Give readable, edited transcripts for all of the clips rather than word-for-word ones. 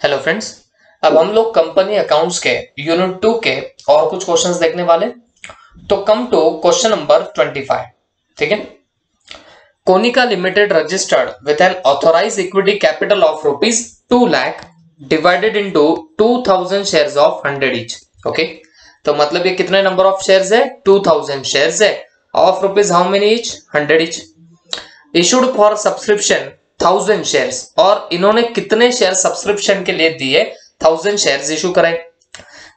Hello friends, अब हम लोग कंपनी अकाउंट्स के यूनिट 2 के और कुछ क्वेश्चंस देखने वाले। तो कम टू क्वेश्चन नंबर 25। ठीक है। Konica limited registered with an authorised equity capital of ₹2 lakh divided into 2000 shares of 100 each. Okay, तो मतलब ये कितने नंबर ऑफ शेयर्स है? 2000 शेयर्स है of rupees how many each? 100 each. Issued for subscription 1000 shares, और इन्होंने कितने शेयर सब्सक्रिप्शन के लिए दिए? 1000 शेयर्स इशू कराए।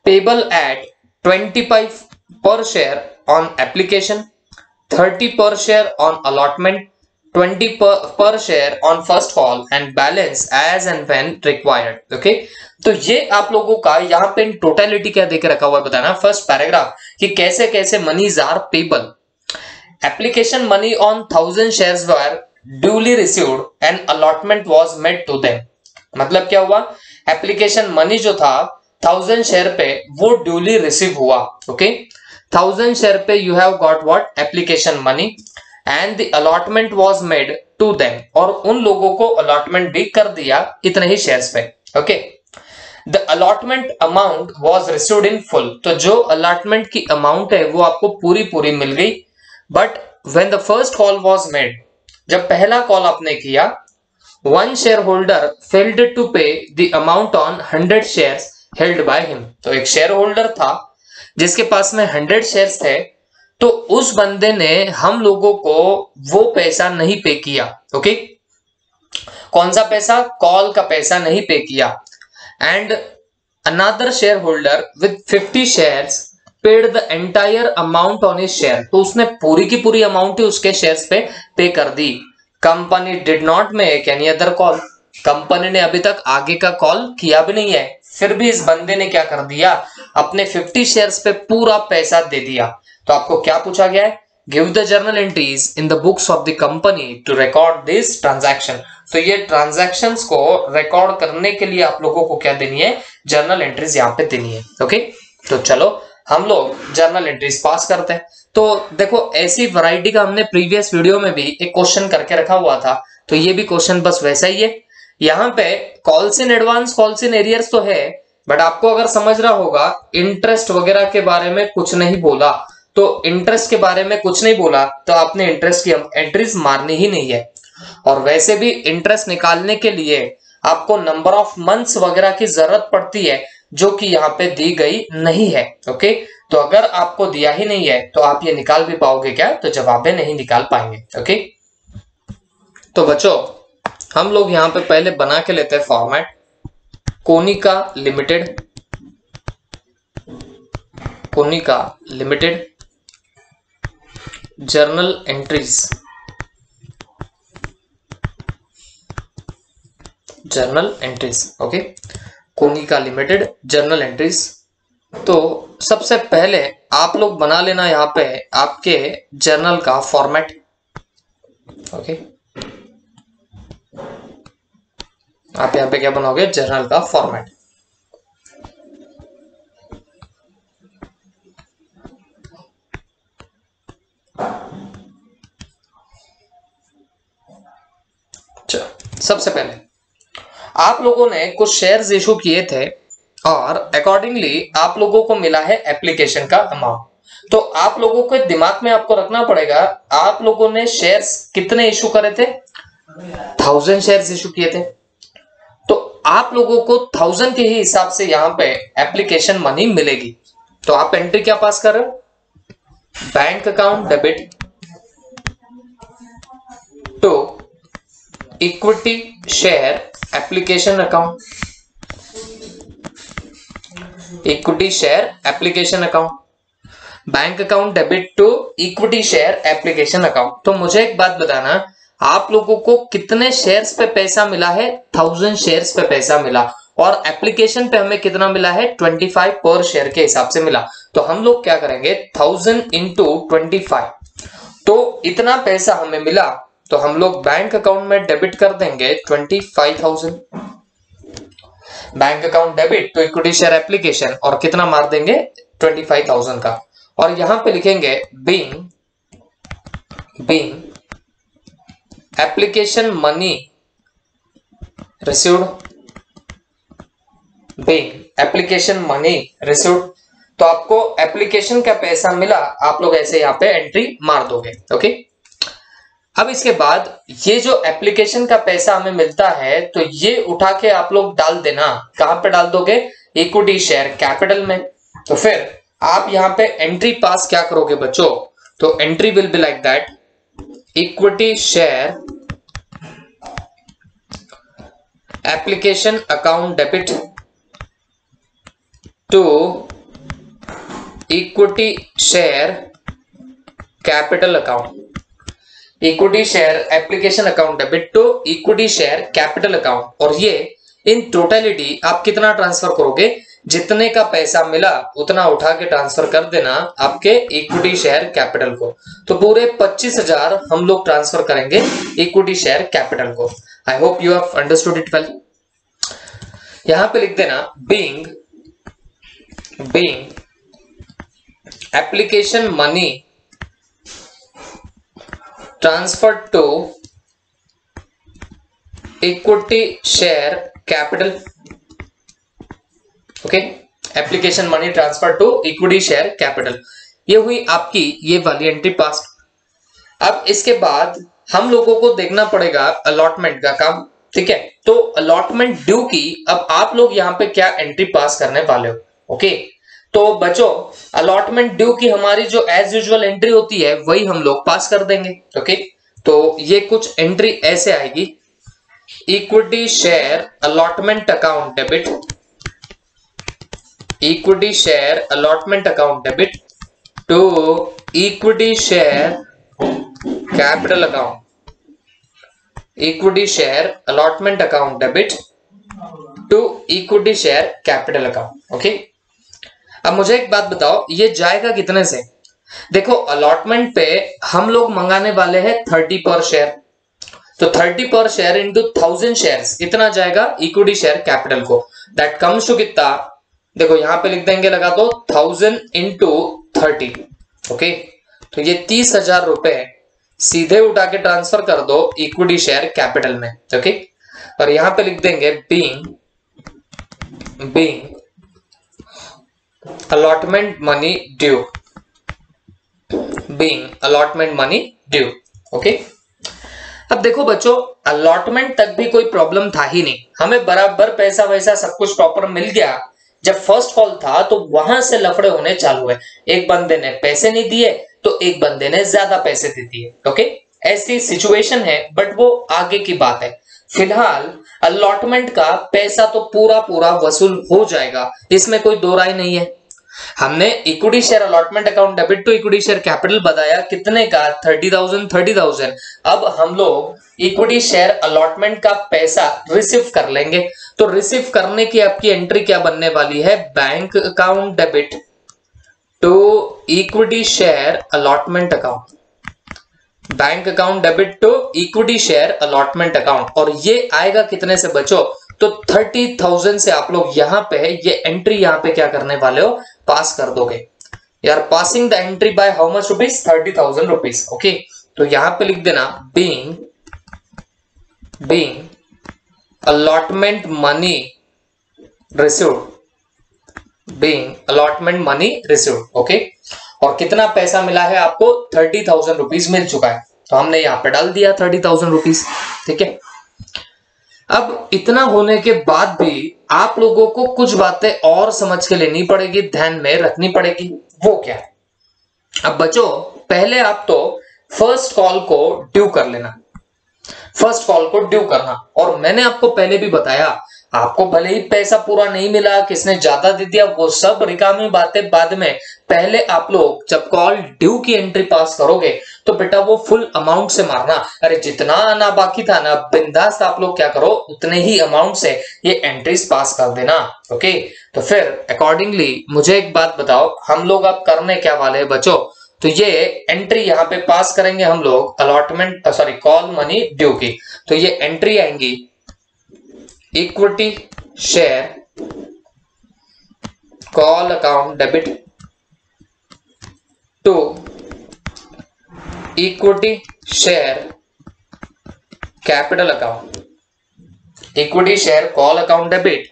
Payable eight 25 per share on application, 30 पर share on allotment, 20 per share on first call and balance as and when required. Okay, तो ये आप लोगों का यहाँ पे टोटलिटी क्या देकर रखा हुआ है बताना। फर्स्ट पैराग्राफ कि कैसे कैसे moneys are payable. Application money on 1000 shares were duly received and allotment was made to them। मतलब क्या हुआ? एप्लीकेशन मनी जो था 1000 शेयर पे वो ड्यूली रिसीव हुआ। ओके, 1000 शेयर पे you have got what? Application money and the allotment was made to them, और उन लोगों को अलॉटमेंट भी कर दिया इतने ही शेयर्स पे। Okay, the allotment amount was received in full, तो जो अलॉटमेंट की अमाउंट है वो आपको पूरी पूरी मिल गई। But when the first call was made, जब पहला कॉल आपने किया, one shareholder failed to pay the amount on 100 shares held by him। तो एक शेयर होल्डर था जिसके पास में 100 शेयर्स थे, तो उस बंदे ने हम लोगों को वो पैसा नहीं पे किया। ओके, कौन सा पैसा? कॉल का पैसा नहीं पे किया। And another share holder with 50 shares paid the entire amount on his share, तो उसने पूरी की पूरी अमाउंट ही उसके शेयर्स पे कर दी। Company did not make any other call, company ने अभी तक आगे का कॉल किया भी नहीं है, फिर भी इस बंदे ने क्या कर दिया? अपने 50 शेयर्स पे पूरा पैसा दे दिया। तो आपको क्या पूछा गया है? Give the journal entries in the books of the company to record this transaction. तो ये ट्रांजैक्शंस को रिकॉर्ड करने के लिए आप लोगों को क्या देनी है? जर्नल एंट्रीज यहाँ पे देनी है। ओके, तो चलो हम लोग जर्नल एंट्रीज पास करते हैं। तो देखो, ऐसी वैरायटी का हमने प्रीवियस वीडियो में भी एक क्वेश्चन करके रखा हुआ था, तो ये भी क्वेश्चन बस वैसा ही है। यहाँ पे calls in advance, calls in arrears तो है, बट आपको अगर समझ रहा होगा इंटरेस्ट वगैरह के बारे में कुछ नहीं बोला, तो इंटरेस्ट के बारे में कुछ नहीं बोला तो आपने इंटरेस्ट की एंट्रीज मारनी ही नहीं है। और वैसे भी इंटरेस्ट निकालने के लिए आपको नंबर ऑफ मंथ्स वगैरह की जरूरत पड़ती है, जो कि यहाँ पे दी गई नहीं है। ओके, तो अगर आपको दिया ही नहीं है तो आप ये निकाल भी पाओगे क्या? तो जवाबें नहीं निकाल पाएंगे। ओके, तो बच्चों हम लोग यहाँ पे पहले बना के लेते हैं format. Konica limited, Konica limited journal entries, journal entries. Okay, Konica limited journal entries. तो सबसे पहले आप लोग बना लेना यहाँ पे आपके जर्नल का फॉर्मेट। ओके, आप यहाँ पे क्या बनाओगे? जर्नल का फॉर्मेट। सबसे पहले आप लोगों ने कुछ शेयर्स इशू किए थे और अकॉर्डिंगली आप लोगों को मिला है एप्लीकेशन का अमाउंट। तो आप लोगों को दिमाग में आपको रखना पड़ेगा, आप लोगों ने शेयर्स कितने इशू करे थे? 1000 शेयर्स इशू किए थे, तो आप लोगों को 1000 के ही हिसाब से यहाँ पे एप्लीकेशन मनी मिलेगी। तो आप एंट्री क्या पास कर रहे हो? Bank account debit to equity share application account, equity share application account, bank account debit to equity share application account. तो मुझे एक बात बताना, आप लोगों को कितने शेयर्स पे पैसा मिला है? 1000 शेयर्स पे पैसा मिला, और एप्लीकेशन पे हमें कितना मिला है? 25 पर शेयर के हिसाब से मिला। तो हम लोग क्या करेंगे? 1000 इंटू 25, तो इतना पैसा हमें मिला, तो हम लोग बैंक अकाउंट में डेबिट कर देंगे 25,000। Bank account debit to equity share application, और कितना मार देंगे? 25,000 का। और यहां पे लिखेंगे being application money received being application money received, तो आपको एप्लीकेशन का पैसा मिला, आप लोग ऐसे यहाँ पे एंट्री मार दोगे। ओके, अब इसके बाद ये जो एप्लीकेशन का पैसा हमें मिलता है तो ये उठा के आप लोग डाल देना, कहां पे डाल दोगे? इक्विटी शेयर कैपिटल में। तो फिर आप यहाँ पे एंट्री पास क्या करोगे बच्चों? तो entry will be like that, equity share application account debit to equity share capital account, equity share application account debit to equity share capital account. और ये इन टोटलिटी आप कितना ट्रांसफर करोगे? जितने का पैसा मिला उतना उठा के ट्रांसफर कर देना आपके इक्विटी शेयर कैपिटल को। तो पूरे 25,000 हम लोग ट्रांसफर करेंगे इक्विटी शेयर कैपिटल को। I hope you have understood it well. यहां पे लिख देना being application money transferred to equity share capital। Okay, application money transfer to equity share capital, ये हुई आपकी ये वाली एंट्री पास। अब इसके बाद हम लोगों को देखना पड़ेगा अलॉटमेंट का काम, ठीक है? तो अलॉटमेंट ड्यू की अब आप लोग यहाँ पे क्या एंट्री पास करने वाले हो? ओके, तो बच्चों अलॉटमेंट ड्यू की हमारी जो एज यूजुअल एंट्री होती है वही हम लोग पास कर देंगे। ओके, तो ये कुछ एंट्री ऐसे आएगी, equity share allotment account debit, equity share allotment account debit to equity share capital account, equity share allotment account debit to equity share capital account. Okay, अब मुझे एक बात बताओ, ये जाएगा कितने से? देखो अलॉटमेंट पे हम लोग मंगाने वाले हैं 30 पर शेयर, तो 30 पर शेयर इंटू 1000 शेयर्स इतना जाएगा इक्विटी शेयर कैपिटल को। दैट कम्स टू कितना? देखो यहां पे लिख देंगे, लगा दो 1000 इंटू 30। ओके, तो ये 30,000 रुपए सीधे उठा के ट्रांसफर कर दो इक्विटी शेयर कैपिटल में। ओके, और यहां पे लिख देंगे being allotment money due, being allotment money due। Okay, अब देखो बच्चों अलॉटमेंट तक भी कोई प्रॉब्लम था ही नहीं, हमें बराबर पैसा वैसा सब कुछ प्रॉपर मिल गया। जब फर्स्ट कॉल था तो वहां से लफड़े होने चालू हुए, एक बंदे ने पैसे नहीं दिए तो एक बंदे ने ज्यादा पैसे दे दिए। ओके, ऐसी सिचुएशन है, बट वो आगे की बात है। फिलहाल अलॉटमेंट का पैसा तो पूरा पूरा वसूल हो जाएगा, इसमें कोई दो राय नहीं है। हमने equity share allotment account debit to equity share capital बताया कितने का? 30,000। अब हम लोग इक्विटी शेयर अलॉटमेंट का पैसा रिसीव कर लेंगे, तो रिसीव करने की आपकी एंट्री क्या बनने वाली है? Bank account debit to equity share allotment account, bank account debit to equity share allotment account. और ये आएगा कितने से बच्चों? तो 30,000 से आप लोग यहाँ पे ये एंट्री यहाँ पे क्या करने वाले हो? पास कर दोगे। यार passing the entry by how much rupees? 30,000 rupees. Okay, तो यहां पे लिख देना being allotment money received, being allotment money received। Okay, और कितना पैसा मिला है आपको? 30,000 रुपीज मिल चुका है, तो हमने यहाँ पे डाल दिया 30,000 रुपीज। ठीक है, अब इतना होने के बाद भी आप लोगों को कुछ बातें और समझ के लेनी पड़ेगी, ध्यान में रखनी पड़ेगी। वो क्या है? अब बच्चों पहले आप तो फर्स्ट कॉल को ड्यू कर लेना, फर्स्ट कॉल को ड्यू करना। और मैंने आपको पहले भी बताया, आपको भले ही पैसा पूरा नहीं मिला, किसने ज्यादा दे दिया, वो सब रिकामी बातें बाद में। पहले आप लोग जब कॉल ड्यू की एंट्री पास करोगे तो बेटा वो फुल अमाउंट से मारना। अरे जितना आना बाकी था ना, बिंदास आप लोग क्या करो, उतने ही अमाउंट से ये एंट्रीज पास कर देना। ओके, तो फिर अकॉर्डिंगली मुझे एक बात बताओ, हम लोग अब करने क्या वाले हैं बच्चों? तो ये एंट्री यहाँ पे पास करेंगे हम लोग अलॉटमेंट कॉल मनी ड्यू की। तो ये एंट्री आएंगी equity share call account debit to equity share capital account, equity share call account debit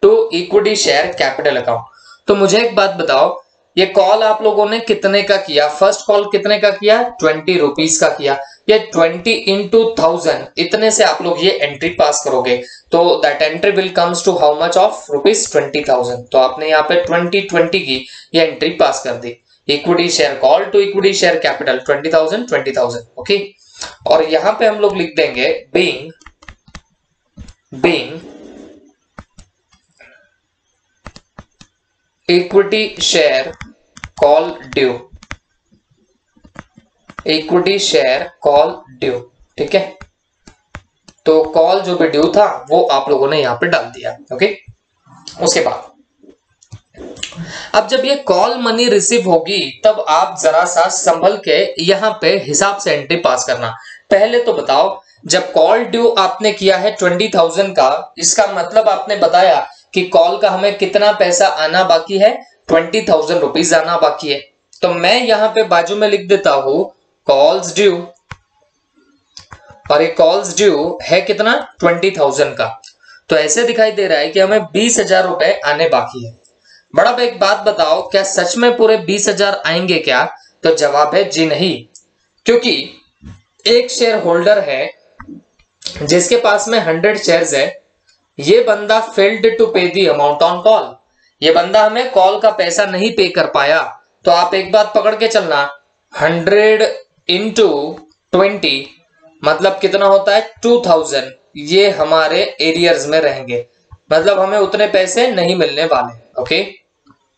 to equity share capital account. तो मुझे एक बात बताओ, ये कॉल आप लोगों ने कितने का किया? फर्स्ट कॉल कितने का किया? 20 रुपीज का किया। ये 20 इंटू 1000 इतने से आप लोग ये एंट्री पास करोगे, तो that entry will comes to how much of ₹20,000। तो आपने यहाँ पे 20 की ये एंट्री पास कर दी। Equity share call to equity share capital 20,000। Okay, और यहां पे हम लोग लिख देंगे being equity share call due, equity share call due. ठीक है, तो कॉल जो भी ड्यू था वो आप लोगों ने यहां पे डाल दिया। ओके, उसके बाद अब जब ये कॉल मनी रिसीव होगी तब आप जरा सा संभल के यहां पे हिसाब से एंट्री पास करना। पहले तो बताओ, जब कॉल ड्यू आपने किया है 20,000 का, इसका मतलब आपने बताया कि कॉल का हमें कितना पैसा आना बाकी है? 20,000 रुपीज आना बाकी है। तो मैं यहां पे बाजू में लिख देता हूं कॉल्स ड्यू, और ये कॉल्स ड्यू है कितना? 20,000 का। तो ऐसे दिखाई दे रहा है कि हमें 20,000 रुपए आने बाकी है। बड़ा भाई एक बात बताओ, क्या सच में पूरे 20,000 आएंगे क्या? तो जवाब है जी नहीं, क्योंकि एक शेयर होल्डर है जिसके पास में 100 शेयर्स है। ये बंदा फेल्ड टू पे दी अमाउंट ऑन कॉल, ये बंदा हमें कॉल का पैसा नहीं पे कर पाया। तो आप एक बात पकड़ के चलना, 100 इंटू 20 मतलब कितना होता है? 2000। ये हमारे एरियर्स में रहेंगे, मतलब हमें उतने पैसे नहीं मिलने वाले। ओके,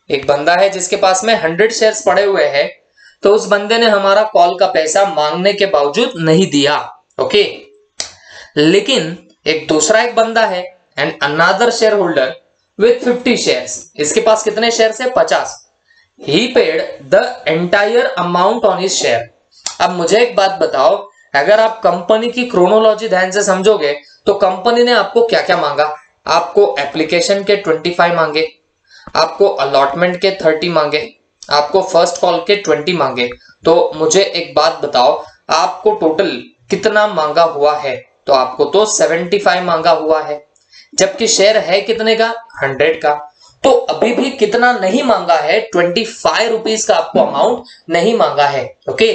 एक बंदा है जिसके पास में 100 शेयर्स पड़े हुए हैं, तो उस बंदे ने हमारा कॉल का पैसा मांगने के बावजूद नहीं दिया। ओके, लेकिन एक दूसरा एक बंदा है and another share holder with 50 shares, इसके पास कितने शेयर्स है? 50। ही paid the entire amount on his share. अब मुझे एक बात बताओ, अगर आप कंपनी की क्रोनोलॉजी ध्यान से समझोगे तो कंपनी ने आपको क्या क्या मांगा? आपको एप्लीकेशन के 25 मांगे, आपको अलॉटमेंट के 30 मांगे, आपको फर्स्ट कॉल के 20 मांगे। तो मुझे एक बात बताओ, आपको टोटल कितना मांगा हुआ है? तो आपको तो 75 मांगा हुआ है, जबकि शेयर है कितने का? 100 का। तो अभी भी कितना नहीं मांगा है? 25 रुपीज का आपको अमाउंट नहीं मांगा है। ओके,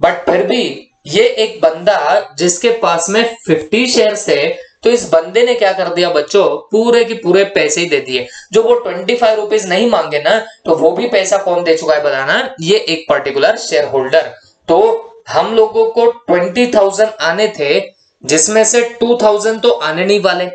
बट फिर भी ये एक बंदा जिसके पास में 50 शेयर्स है, तो इस बंदे ने क्या कर दिया बच्चों? पूरे के पूरे पैसे ही दे दिए। जो वो 25 रुपीज नहीं मांगे ना, तो वो भी पैसा कौन दे चुका है बताना? ये एक पर्टिकुलर शेयर होल्डर। तो हम लोगों को 20,000 आने थे, जिसमें से 2,000 तो आने नहीं वाले,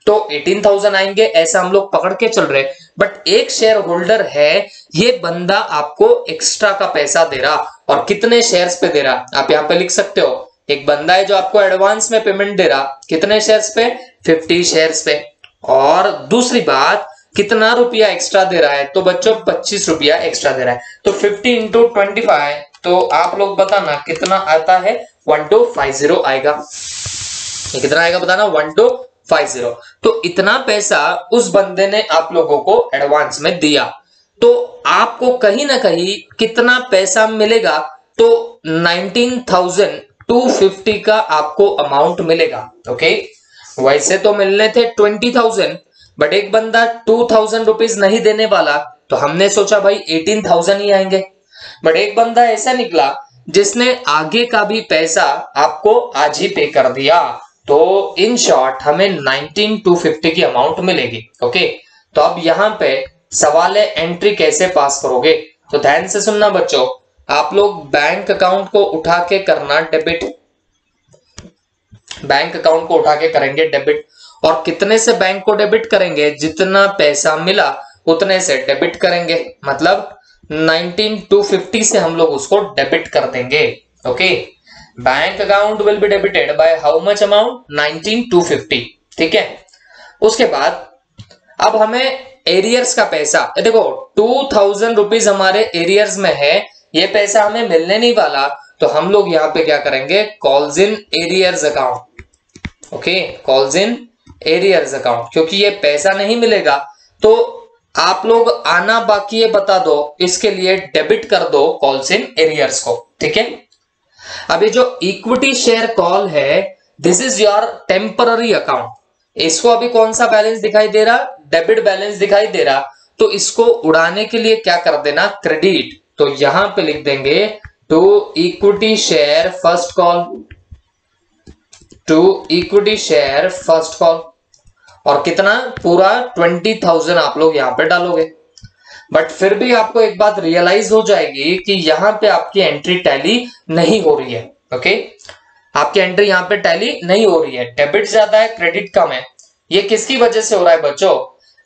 तो 18,000 आएंगे ऐसा हम लोग पकड़ के चल रहे। बट एक शेयर होल्डर है, ये बंदा आपको एक्स्ट्रा का पैसा दे रहा, और कितने शेयर्स पे दे रहा? आप यहाँ पे लिख सकते हो, एक बंदा है जो आपको एडवांस में पेमेंट दे रहा, कितने शेयर्स पे? 50 शेयर्स पे। और दूसरी बात, कितना रुपया एक्स्ट्रा दे रहा है? तो बच्चों 25 रुपया एक्स्ट्रा दे रहा है। तो 50 इंटू 25, तो आप लोग बताना कितना आता है? 1250 आएगा। ये कितना आएगा बताना? 1250। तो इतना पैसा उस बंदे ने आप लोगों को एडवांस में दिया, तो आपको कहीं ना कहीं कितना पैसा मिलेगा? तो 19,250 का आपको अमाउंट मिलेगा। ओके, वैसे तो मिलने थे 20,000, बट एक बंदा 2,000 रुपीज नहीं देने वाला, तो हमने सोचा भाई 18,000 ही आएंगे। बट एक बंदा ऐसा निकला जिसने आगे का भी पैसा आपको आज ही पे कर दिया, तो इन शॉर्ट हमें 19,250 की अमाउंट मिलेगी। ओके, तो अब यहां पे सवाल है एंट्री कैसे पास करोगे? तो ध्यान से सुनना बच्चों, आप लोग बैंक अकाउंट को उठा के करना डेबिट, बैंक अकाउंट को उठा के करेंगे डेबिट। और कितने से बैंक को डेबिट करेंगे? जितना पैसा मिला उतने से डेबिट करेंगे, मतलब 19,250 से हम लोग उसको डेबिट कर देंगे। Okay, bank account will be debited by how much amount? 19,250। ठीक है, उसके बाद अब हमें एरियर्स का पैसा, देखो 2,000 रुपीज हमारे एरियर्स में है, ये पैसा हमें मिलने नहीं वाला, तो हम लोग यहाँ पे क्या करेंगे? Calls in arrears account. Okay, calls in arrears account, क्योंकि ये पैसा नहीं मिलेगा, तो आप लोग आना बाकी है बता दो, इसके लिए डेबिट कर दो कॉल्स इन एरियर्स को। ठीक है, अब ये जो इक्विटी शेयर कॉल है, this is your temporary account. इसको अभी कौन सा बैलेंस दिखाई दे रहा? डेबिट बैलेंस दिखाई दे रहा, तो इसको उड़ाने के लिए क्या कर देना, क्रेडिट। तो यहां पे लिख देंगे to equity share first call, to equity share first call. और कितना, पूरा 20,000 आप लोग यहां पे डालोगे। बट फिर भी आपको एक बात रियलाइज हो जाएगी कि यहां पे आपकी एंट्री टैली नहीं हो रही है। ओके, आपकी एंट्री यहां पे टैली नहीं हो रही है, डेबिट ज्यादा है क्रेडिट कम है। ये किसकी वजह से हो रहा है बच्चों,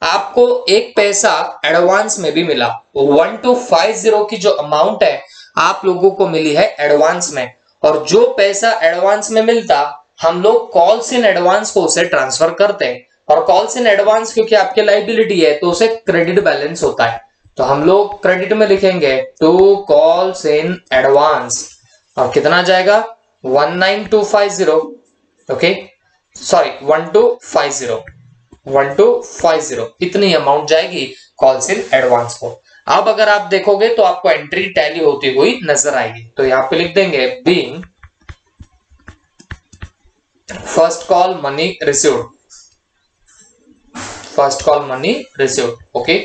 आपको एक पैसा एडवांस में भी मिला, 1250 की जो अमाउंट है आप लोगों को मिली है एडवांस में, और जो पैसा एडवांस में मिलता हम लोग कॉल्स इन एडवांस को उसे ट्रांसफर करते हैं, और कॉल्स इन एडवांस क्योंकि आपके लाइबिलिटी है तो उसे क्रेडिट बैलेंस होता है, तो हम लोग क्रेडिट में लिखेंगे टू कॉल्स इन एडवांस, और कितना जाएगा 19250। ओके सॉरी 1250 इतनी अमाउंट जाएगी कॉल्स इन एडवांस को। अब अगर आप देखोगे तो आपको एंट्री टैली होती हुई नजर आएगी, तो यहां पे लिख देंगे being first call money received, first call money received. Okay,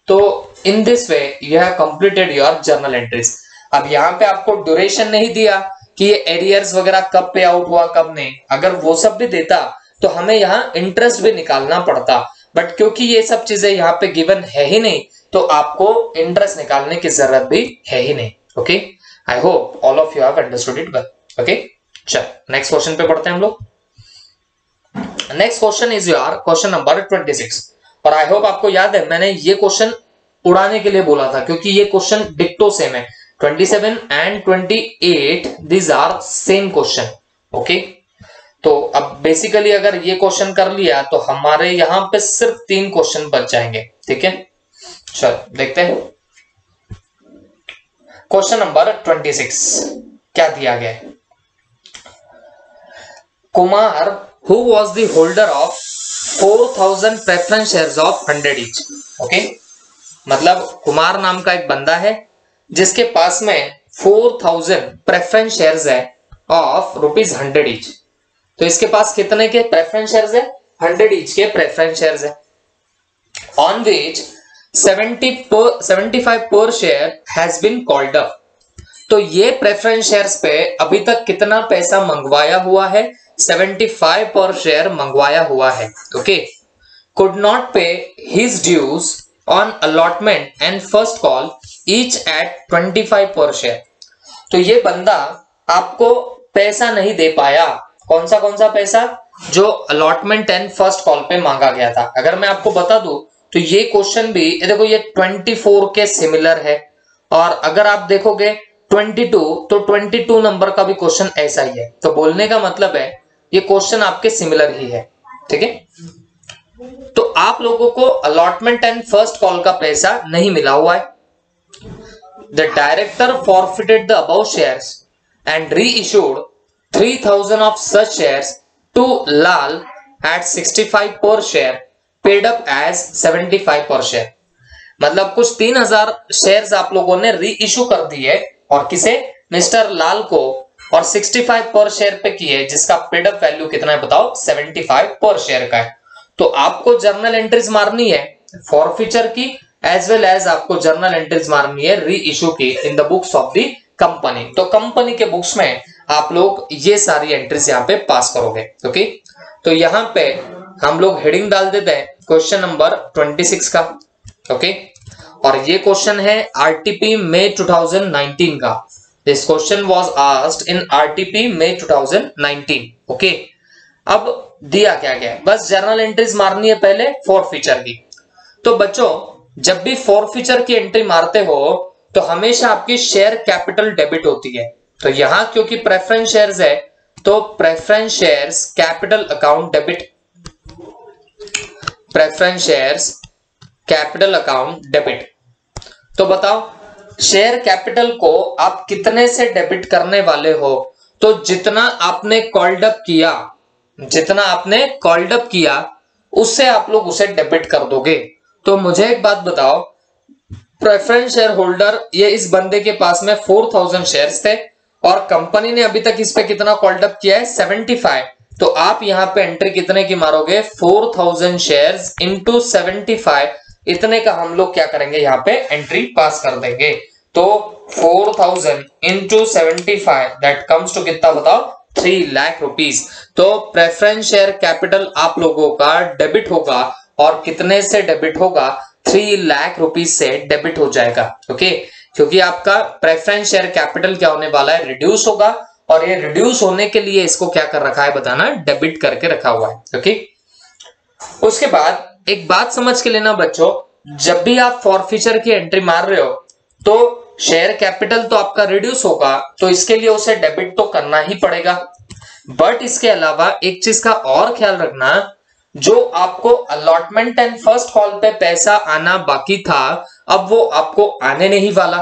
तो in this way you have completed your journal entries. अब यहां पे आपको ड्यूरेशन नहीं दिया कि ये एरियर्स वगैरह कब पे आउट हुआ कब नहीं, अगर वो सब भी देता तो हमें यहाँ इंटरेस्ट भी निकालना पड़ता, बट क्योंकि ये सब चीजें यहाँ पे गिवन है ही नहीं तो आपको इंटरेस्ट निकालने की जरूरत भी है ही नहीं। Okay, I hope all of you have understood it well. Okay, चल नेक्स्ट क्वेश्चन पे पढ़ते हैं हम लोग। Next question is your question number 26, और आई होप आपको याद है मैंने ये क्वेश्चन उड़ाने के लिए बोला था क्योंकि ये क्वेश्चन डिक्टो सेम है, 27 and 28 these are same question. Okay, तो अब बेसिकली अगर ये क्वेश्चन कर लिया तो हमारे यहां पे सिर्फ 3 क्वेश्चन बच जाएंगे। ठीक है, चल देखते हैं क्वेश्चन नंबर 26 क्या दिया गया है। Kumar who was the holder of 4000 preference shares of 100 each। Okay, मतलब कुमार नाम का एक बंदा है जिसके पास में 4000 प्रेफरेंस शेयर्स है ऑफ ₹100 ईच। तो इसके पास कितने के प्रेफरेंस शेयर्स है, 100 ईच के प्रेफरेंस शेयर्स है, on which 75 per share has been called up. तो ये प्रेफरेंस शेयर्स पे अभी तक कितना पैसा मंगवाया हुआ है, 75 पर शेयर मंगवाया हुआ है। Okay, could not pay his dues on allotment and first call each at 25 per share. तो ये बंदा आपको पैसा नहीं दे पाया, कौन सा पैसा, जो अलॉटमेंट एंड फर्स्ट कॉल पे मांगा गया था। अगर मैं आपको बता दूं तो ये क्वेश्चन भी देखो ये 24 के सिमिलर है, और अगर आप देखोगे 22 तो 22 नंबर का भी क्वेश्चन ऐसा ही है। तो बोलने का मतलब है ये क्वेश्चन आपके सिमिलर ही है। ठीक है, तो आप लोगों को अलॉटमेंट एंड फर्स्ट कॉल का पैसा नहीं मिला हुआ है। The director forfeited the above shares and re issued 3000 of such shares to Lal at 65 per share, paid up as 75 per share। मतलब कुछ 3000 शेयर्स आप लोगों ने री इशू कर दिए और किसे, मिस्टर लाल को, और 65 पर शेयर पे किए जिसका पेड अप वैल्यू कितना है बताओ, 75 पर शेयर का है। तो आपको जर्नल एंट्रीज मारनी है फॉरफीचर की एज वेल एज आपको जर्नल एंट्रीज मारनी है री इशू की इन the books of the company. तो कंपनी के बुक्स में आप लोग ये सारी एंट्रीज यहाँ पे पास करोगे। ओके, तो यहाँ पे हम लोग हेडिंग डाल देते हैं क्वेश्चन नंबर 26 का। ओके, और ये क्वेश्चन है आरटीपी मई 2019 का। This question was asked in RTP May 2019। Okay, अब दिया क्या गया है, बस जर्नल एंट्रीज मारनी है पहले फॉरफीचर की। तो बच्चों जब भी फॉरफीचर की एंट्री मारते हो तो हमेशा आपकी शेयर कैपिटल डेबिट होती है। तो यहां क्योंकि प्रेफरेंस शेयर्स है तो preference shares capital account debit, preference shares capital account debit. तो बताओ शेयर कैपिटल को आप कितने से डेबिट करने वाले हो, तो जितना आपने कॉल्ड अप किया, जितना आपने कॉल्ड अप किया उससे आप लोग उसे डेबिट कर दोगे। तो मुझे एक बात बताओ, प्रेफरेंस शेयर होल्डर ये इस बंदे के पास में 4000 शेयर्स थे और कंपनी ने अभी तक इस पे कितना कॉल्ड अप किया है, 75। तो आप यहाँ पे एंट्री कितने की मारोगे, 4000 शेयर्स इंटू 75, इतने का हम लोग क्या करेंगे यहाँ पे एंट्री पास कर देंगे। तो 4000 इंटू 75 दैट कम्स टू कितना बताओ, 3 लाख रुपीस। तो प्रेफरेंस शेयर कैपिटल आप लोगों का डेबिट होगा, और कितने से डेबिट होगा, 3 लाख रुपीस से डेबिट हो जाएगा। ओके, क्योंकि आपका प्रेफरेंस शेयर कैपिटल क्या होने वाला है, रिड्यूस होगा, और ये रिड्यूस होने के लिए इसको क्या कर रखा है बताना, डेबिट करके रखा हुआ है। ओके, उसके बाद एक बात समझ के लेना बच्चों, जब भी आप फॉरफीचर की एंट्री मार रहे हो तो शेयर कैपिटल तो आपका रिड्यूस होगा, तो इसके लिए उसे डेबिट तो करना ही पड़ेगा। बट इसके अलावा एक चीज का और ख्याल रखना, जो आपको अलॉटमेंट एंड फर्स्ट कॉल पे पैसा आना बाकी था, अब वो आपको आने नहीं वाला,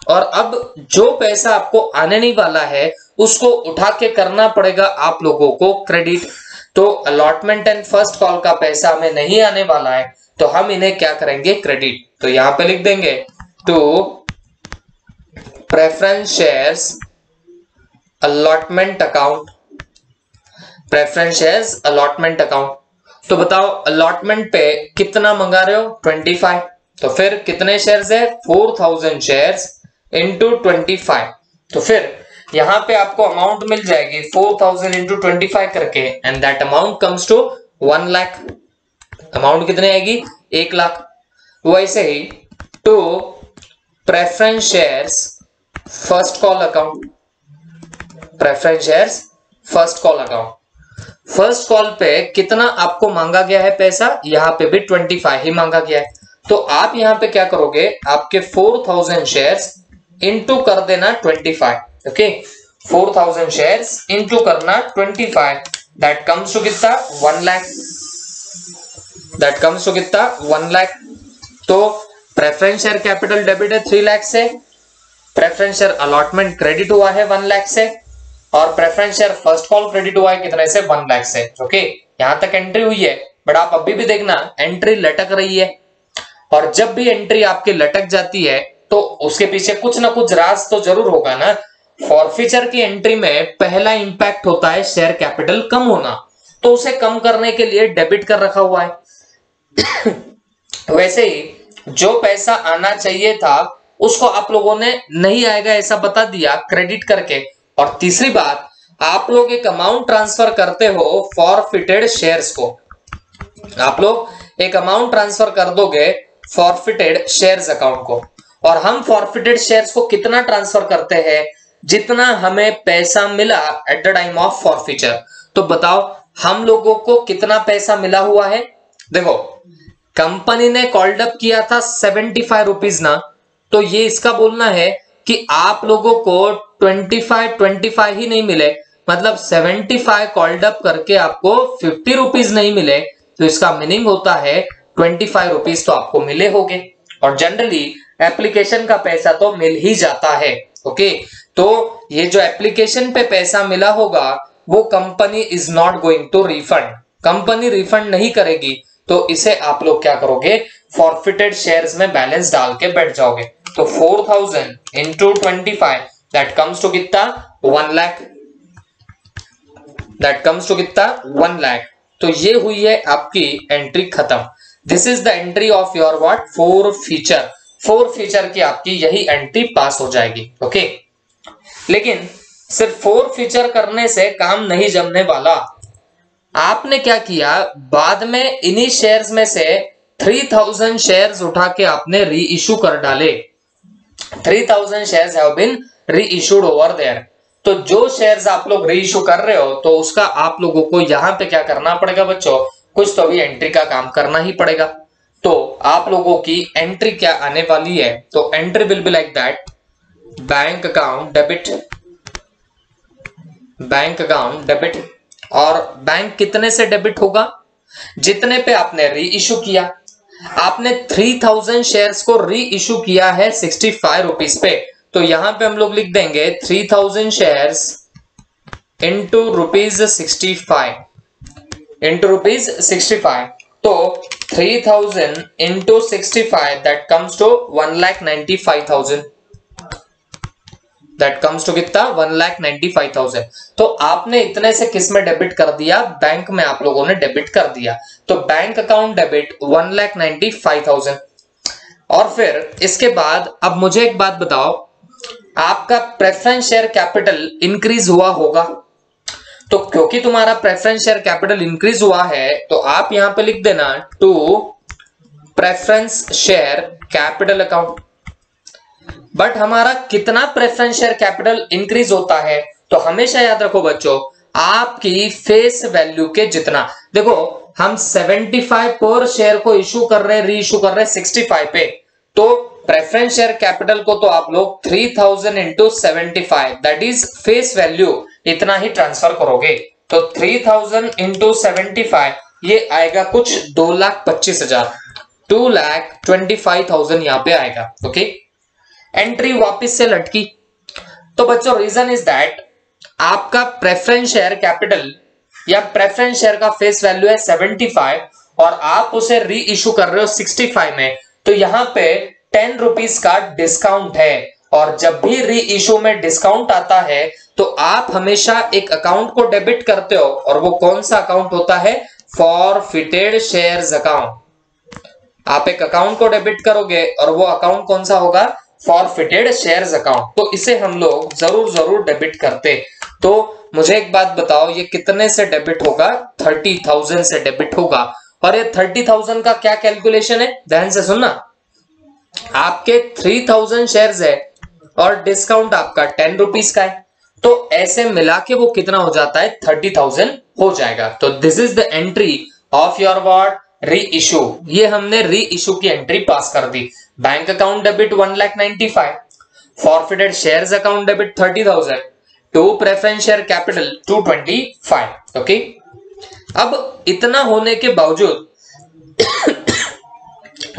और अब जो पैसा आपको आने नहीं वाला है उसको उठा के करना पड़ेगा आप लोगों को क्रेडिट। तो अलॉटमेंट एंड फर्स्ट कॉल का पैसा हमें नहीं आने वाला है, तो हम इन्हें क्या करेंगे, क्रेडिट। तो यहां पे लिख देंगे to preference shares allotment account, preference shares allotment account. तो बताओ अलॉटमेंट पे कितना मंगा रहे हो, 25, तो फिर कितने शेयर्स है, 4000 शेयर्स इंटू 25। तो फिर यहां पे आपको अमाउंट मिल जाएगी 4000 इंटू 25 करके, and that amount comes to 1 lakh. Amount कितने आएगी, 1 लाख। वैसे ही to preference shares first call account, preference shares first call account, first call पे कितना आपको मांगा गया है पैसा, यहां पे भी 25 ही मांगा गया है। तो आप यहां पे क्या करोगे, आपके 4000 शेयर्स इंटू कर देना 25। ओके, 4000 शेयर्स इंटू करना 25, दैट कम्स टू कितना, 1 लाख, दैट कम्स टू कितना, 1 लाख। तो प्रेफरेंस शेयर कैपिटल डेबिट है 3 लाख से, प्रेफरेंस शेयर अलॉटमेंट क्रेडिट हुआ है 1 लाख से, और preference share first call credit हुआ है कितने से, 1 लाख से। ओके, यहां तक एंट्री हुई है, बट आप अभी भी देखना एंट्री लटक रही है, और जब भी एंट्री आपकी लटक जाती है तो उसके पीछे कुछ ना कुछ राज तो जरूर होगा ना। फॉरफीचर की एंट्री में पहला इंपैक्ट होता है शेयर कैपिटल कम होना, तो उसे कम करने के लिए डेबिट कर रखा हुआ है। वैसे ही जो पैसा आना चाहिए था उसको आप लोगों ने नहीं आएगा ऐसा बता दिया क्रेडिट करके। और तीसरी बात, आप लोग एक अमाउंट ट्रांसफर करते हो फॉरफिटेड शेयर्स को, आप लोग एक अमाउंट ट्रांसफर कर दोगे फॉरफिटेड शेयर्स अकाउंट को, और हम फॉरफिटेड शेयर्स को कितना ट्रांसफर करते हैं, जितना हमें पैसा मिला at the time of forfeiture. तो बताओ हम लोगों को कितना पैसा मिला हुआ है। देखो कंपनी ने कॉल्ड अप किया था 75 रुपीज ना, तो ये इसका बोलना है कि आप लोगों को 25 ही नहीं मिले, मतलब 75 कॉल्ड अप करके आपको 50 रुपीज नहीं मिले, तो इसका मीनिंग होता है 25 रुपीज तो आपको मिले होंगे। और जनरली एप्लीकेशन का पैसा तो मिल ही जाता है। ओके, तो ये जो एप्लीकेशन पे पैसा मिला होगा वो company is not going to refund, company refund नहीं करेगी, तो इसे आप लोग क्या करोगे, फॉरफिटेड शेयर्स में बैलेंस डाल के बैठ जाओगे। तो 4000 इंटू 25 दैट कम्स टू कितना, 1 लाख, दैट कम्स टू कितना, 1 लाख। तो ये हुई है आपकी एंट्री खत्म। This is the entry of your what, forfeiture. Forfeiture की आपकी यही एंट्री पास हो जाएगी। ओके, लेकिन सिर्फ फॉरफीचर करने से काम नहीं जमने वाला। आपने क्या किया, बाद में इन्हीं शेयर्स में से 3000 शेयर्स उठा के आपने री इशू कर डाले। 3000 शेयर्स हैव बीन री इशूड ओवर देयर। तो जो शेयर्स आप लोग री इशू कर रहे हो, तो उसका आप लोगों को यहां पे क्या करना पड़ेगा बच्चों, कुछ तो भी एंट्री का काम करना ही पड़ेगा। तो आप लोगों की एंट्री क्या आने वाली है, तो entry will be like that, bank account debit, bank account debit, और बैंक कितने से डेबिट होगा, जितने पे आपने री इशू किया। आपने 3000 शेयर्स को री इशू किया है 65 रुपीज पे, तो यहां पे हम लोग लिख देंगे 3000 शेयर्स इंटू ₹65, इंटू ₹65। तो 3000 into 65 that comes to 1,95,000, that comes to कितना 1,95,000। तो आपने इतने से किस में डेबिट कर दिया, बैंक में आप लोगों ने डेबिट कर दिया। तो बैंक अकाउंट डेबिट 1,95,000। और फिर इसके बाद अब मुझे एक बात बताओ, आपका प्रेफरेंस शेयर कैपिटल इंक्रीज हुआ होगा। तो क्योंकि तुम्हारा प्रेफरेंस शेयर कैपिटल इंक्रीज हुआ है तो आप यहां पे लिख देना to preference share capital account. But हमारा कितना प्रेफरेंस शेयर कैपिटल इंक्रीज होता है, तो हमेशा याद रखो बच्चों, आपकी फेस वैल्यू के जितना। देखो हम 75 पर शेयर को इशू कर रहे हैं, री इशू कर रहे हैं 65 पे, तो प्रेफरेंस शेयर कैपिटल को तो आप लोग 3000 into 75 that is face value इतना ही ट्रांसफर करोगे। तो 3000 इंटू 75 ये आएगा कुछ 2,25,000, 2,25,000 यहां पे आएगा। ओके, एंट्री वापस से लटकी। तो बच्चों रीजन इज दैट आपका प्रेफरेंस शेयर कैपिटल या प्रेफरेंस शेयर का फेस वैल्यू है 75 और आप उसे री इशू कर रहे हो 65 में, तो यहां पे 10 रुपीज का डिस्काउंट है। और जब भी री इशू में डिस्काउंट आता है तो आप हमेशा एक अकाउंट को डेबिट करते हो, और वो कौन सा अकाउंट होता है, फॉरफिटेड शेयर्स अकाउंट। आप एक अकाउंट को डेबिट करोगे और वो अकाउंट कौन सा होगा, फॉरफिटेड शेयर्स अकाउंट। तो इसे हम लोग जरूर डेबिट करते। तो मुझे एक बात बताओ, ये कितने से डेबिट होगा, 30,000 से डेबिट होगा। और ये 30,000 का क्या कैलकुलेशन है, ध्यान से सुनना। आपके 3000 शेयर्स है और डिस्काउंट आपका 10 रुपीज का है, तो ऐसे मिला के वो कितना हो जाता है, 30,000 हो जाएगा। तो this is the entry of your what, reissue. ये हमने री इशू की एंट्री पास कर दी। Bank account debit 1,95,000, forfeited shares account debit 30,000, to preference share capital 225। Okay, अब इतना होने के बावजूद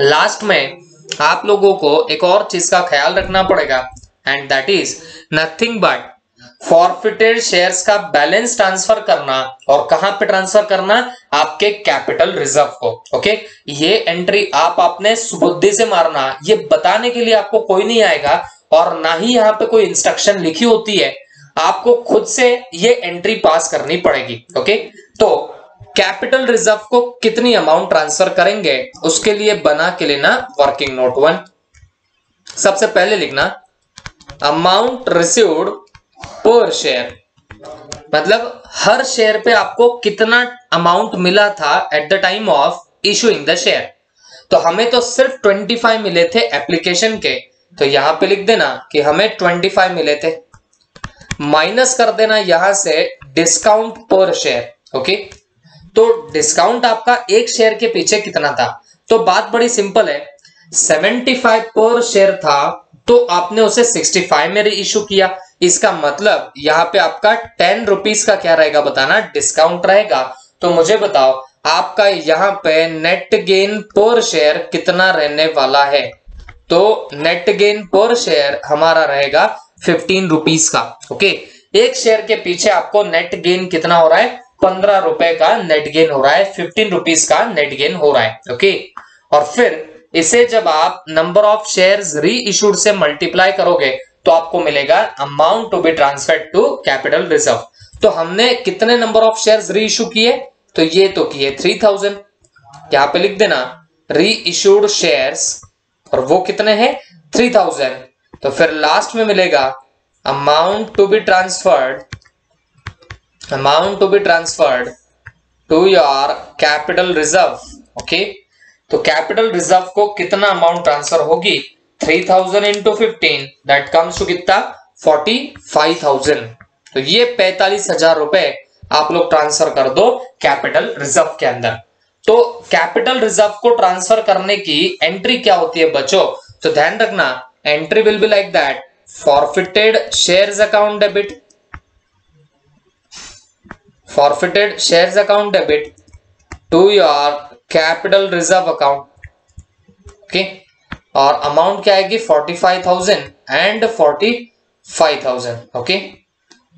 लास्ट में आप लोगों को एक और चीज का ख्याल रखना पड़ेगा, and that is nothing but forfeited shares का बैलेंस ट्रांसफर करना। और कहां पे ट्रांसफर करना, आपके कैपिटल रिजर्व को। ओके, ये एंट्री आप अपने सुबुद्धि से मारना, ये बताने के लिए आपको कोई नहीं आएगा और ना ही यहाँ पे कोई इंस्ट्रक्शन लिखी होती है, आपको खुद से ये एंट्री पास करनी पड़ेगी। ओके, तो कैपिटल रिजर्व को कितनी अमाउंट ट्रांसफर करेंगे उसके लिए बना के लेना वर्किंग नोट 1। सबसे पहले लिखना अमाउंट रिसीव्ड पर शेयर, मतलब हर शेयर पे आपको कितना अमाउंट मिला था at the time of issuing the share. तो हमें तो सिर्फ 25 मिले थे एप्लीकेशन के, तो यहां पे लिख देना कि हमें 25 मिले थे, माइनस कर देना यहां से डिस्काउंट पर शेयर। ओके, तो डिस्काउंट आपका एक शेयर के पीछे कितना था, तो बात बड़ी सिंपल है, 75 पर शेयर था तो आपने उसे 65 में री इशू किया। इसका मतलब यहां पे आपका 10 रुपीज का क्या रहेगा बताना, डिस्काउंट रहेगा। तो मुझे बताओ आपका यहां पे नेट गेन पर शेयर कितना रहने वाला है, तो नेट गेन पर शेयर हमारा रहेगा 15 रुपीज का। ओके, एक शेयर के पीछे आपको नेट गेन कितना हो रहा है, 15 रुपए का नेट गेन हो रहा है, 15 रुपीज का नेट गेन हो रहा है। ओके, और फिर इसे जब आप number of shares reissued से मल्टीप्लाई करोगे तो आपको मिलेगा amount to be transferred to capital reserve. तो हमने कितने number of shares reissue किए, तो ये तो किए 3000, यहां पे लिख देना री इशूड शेयर्स, और वो कितने हैं 3000। तो फिर लास्ट में मिलेगा amount to be transferred to your capital reserve. Okay, तो कैपिटल रिजर्व को कितना अमाउंट ट्रांसफर होगी, 3000 इंटू 15 दैट कम्स टू कितना 45,000। तो ये 45,000 रुपए आप लोग ट्रांसफर कर दो कैपिटल रिजर्व के अंदर। तो कैपिटल रिजर्व को ट्रांसफर करने की एंट्री क्या होती है बच्चों, तो ध्यान रखना entry will be like that, forfeited shares account debit, forfeited shares account debit to your capital reserve account। Okay, और अमाउंट क्या आएगी 45,000 एंड 45,000। ओके,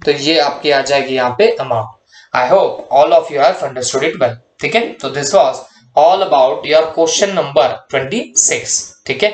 तो ये आपकी आ जाएगी यहाँ पे amount. I hope all of you have understood it well. ठीक है, तो this was all about your question number 26। ठीक है।